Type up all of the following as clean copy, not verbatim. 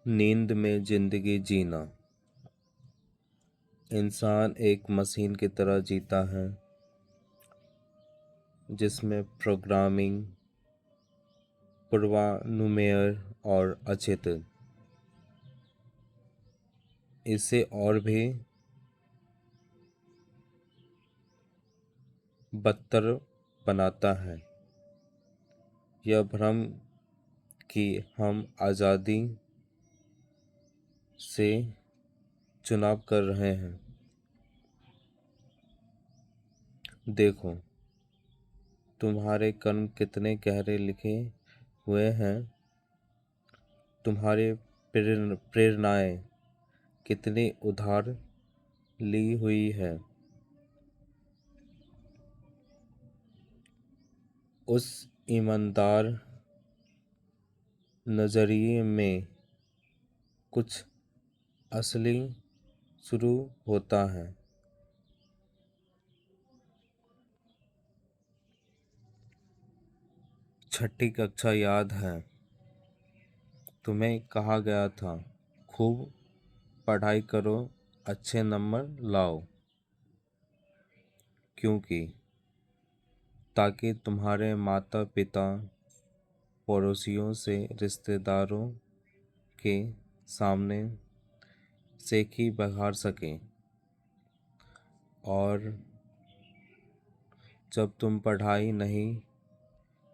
नींद में जिंदगी जीना। इंसान एक मशीन की तरह जीता है जिसमें प्रोग्रामिंग, पूर्वानुमेय और अचेतन इसे और भी बदतर बनाता है। यह भ्रम कि हम आज़ादी से चुनाव कर रहे हैं। देखो, तुम्हारे कर्म कितने गहरे लिखे हुए हैं, तुम्हारी प्रेरणाएं कितनी उधार ली हुई है। उस ईमानदार नज़रिए में कुछ असली शुरू होता है। छठी कक्षा याद है, तुम्हें कहा गया था खूब पढ़ाई करो, अच्छे नंबर लाओ, क्योंकि ताकि तुम्हारे माता पिता पड़ोसियों से रिश्तेदारों के सामने सेखी बघार सकें। और जब तुम पढ़ाई नहीं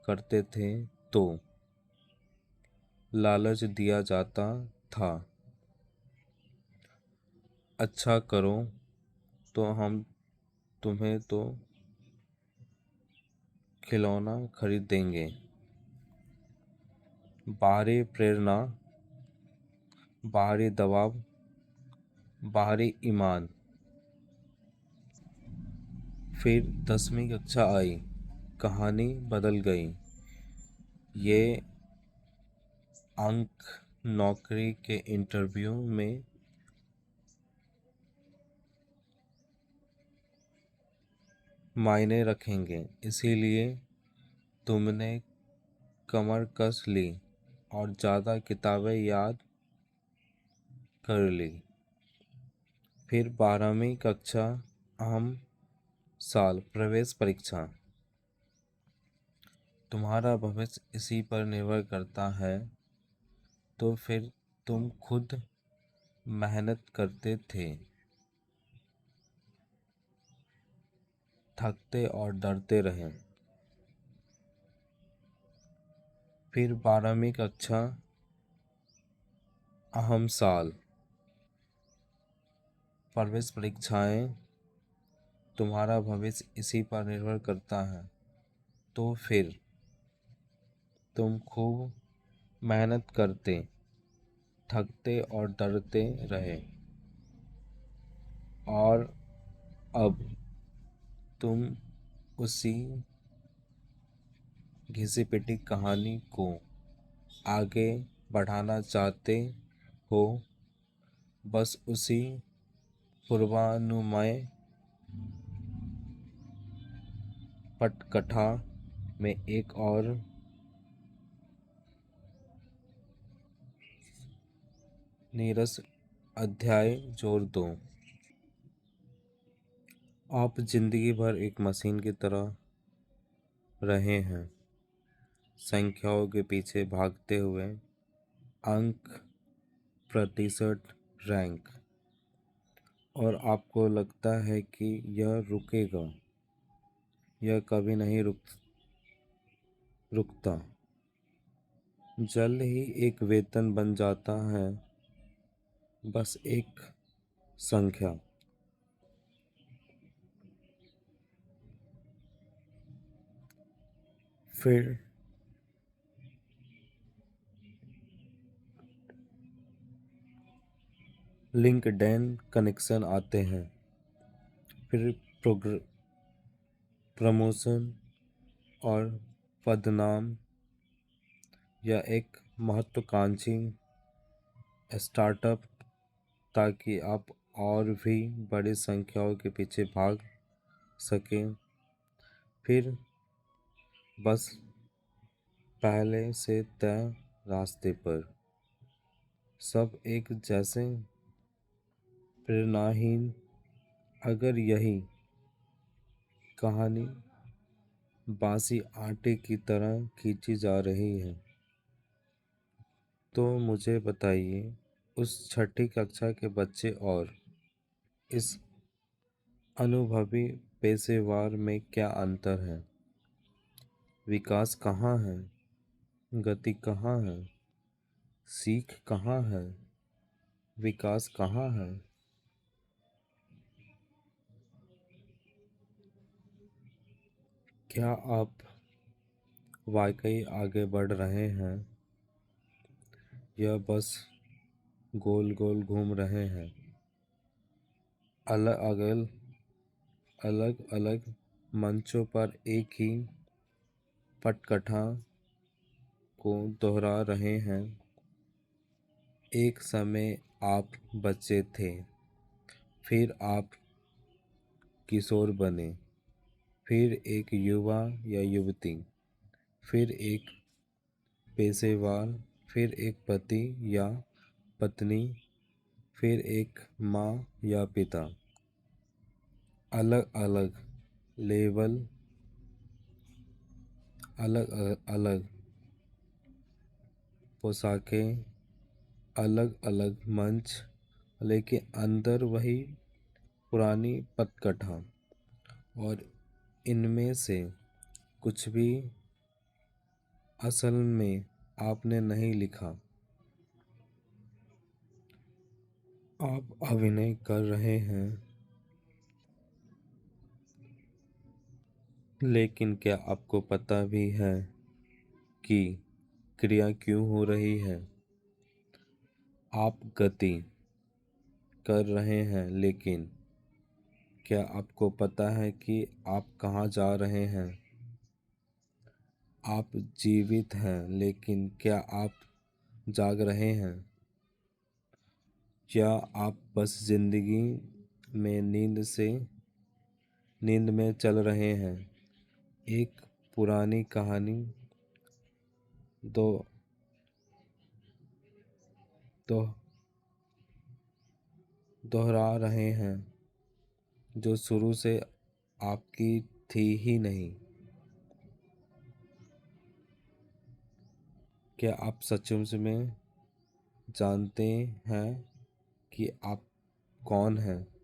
करते थे तो लालच दिया जाता था, अच्छा करो तो हम तुम्हें तो खिलौना खरीद देंगे। बाहरी प्रेरणा, बाहरी दबाव, बाहरी ईमान। फिर 10वीं कक्षा आई, कहानी बदल गई। ये अंक नौकरी के इंटरव्यू में मायने रखेंगे, इसीलिए तुमने कमर कस ली और ज़्यादा किताबें याद कर ली। फिर 12वीं कक्षा, अहम साल, प्रवेश परीक्षा। तुम्हारा भविष्य इसी पर निर्भर करता है, तो फिर तुम खुद मेहनत करते थे, थकते और डरते रहे। फिर 12वीं कक्षा, अहम साल, प्रवेश परीक्षाएं। तुम्हारा भविष्य इसी पर निर्भर करता है, तो फिर तुम खूब मेहनत करते, थकते और डरते रहे। और अब तुम उसी घिसी पिटी कहानी को आगे बढ़ाना चाहते हो, बस उसी पूर्वानुमेय पटकथा में एक और नीरस अध्याय जोड़ दो। आप जिंदगी भर एक मशीन की तरह रहे हैं, संख्याओं के पीछे भागते हुए, अंक, प्रतिशत, रैंक। और आपको लगता है कि यह रुकेगा। यह कभी नहीं रुकता। जल्द ही एक वेतन बन जाता है, बस एक संख्या। फिर लिंक्डइन कनेक्शन आते हैं, फिर प्रमोशन और पदनाम, या एक महत्वाकांक्षी स्टार्टअप, ताकि आप और भी बड़ी संख्याओं के पीछे भाग सकें। फिर बस पहले से तय रास्ते पर। सब एक जैसे प्रेरणाहीन। अगर यही कहानी बासी आटे की तरह खींची जा रही है तो मुझे बताइए, उस छठी कक्षा के बच्चे और इस अनुभवी पेशेवर में क्या अंतर है? विकास कहाँ है? गति कहाँ है? सीख कहाँ है? विकास कहाँ है? क्या आप वाकई आगे बढ़ रहे हैं या बस गोल गोल घूम रहे हैं? अलग अलग अलग अलग मंचों पर एक ही पटकथा को दोहरा रहे हैं। एक समय आप बच्चे थे, फिर आप किशोर बने, फिर एक युवा या युवती, फिर एक पेशेवर, फिर एक पति या पत्नी, फिर एक माँ या पिता। अलग अलग लेवल, अलग अलग पोशाकें, अलग अलग मंच, लेकिन अंदर वही पुरानी पटकथा। और इनमें से कुछ भी असल में आपने नहीं लिखा। आप अभिनय कर रहे हैं। लेकिन क्या आपको पता भी है कि क्रिया क्यों हो रही है? आप गति कर रहे हैं, लेकिन क्या आपको पता है कि आप कहाँ जा रहे हैं? आप जीवित हैं, लेकिन क्या आप जाग रहे हैं? या आप बस जिंदगी में नींद में चल रहे हैं? एक पुरानी कहानी दो दो दोहरा रहे हैं जो शुरू से आपकी थी ही नहीं। क्या आप सचमुच में जानते हैं कि आप कौन हैं?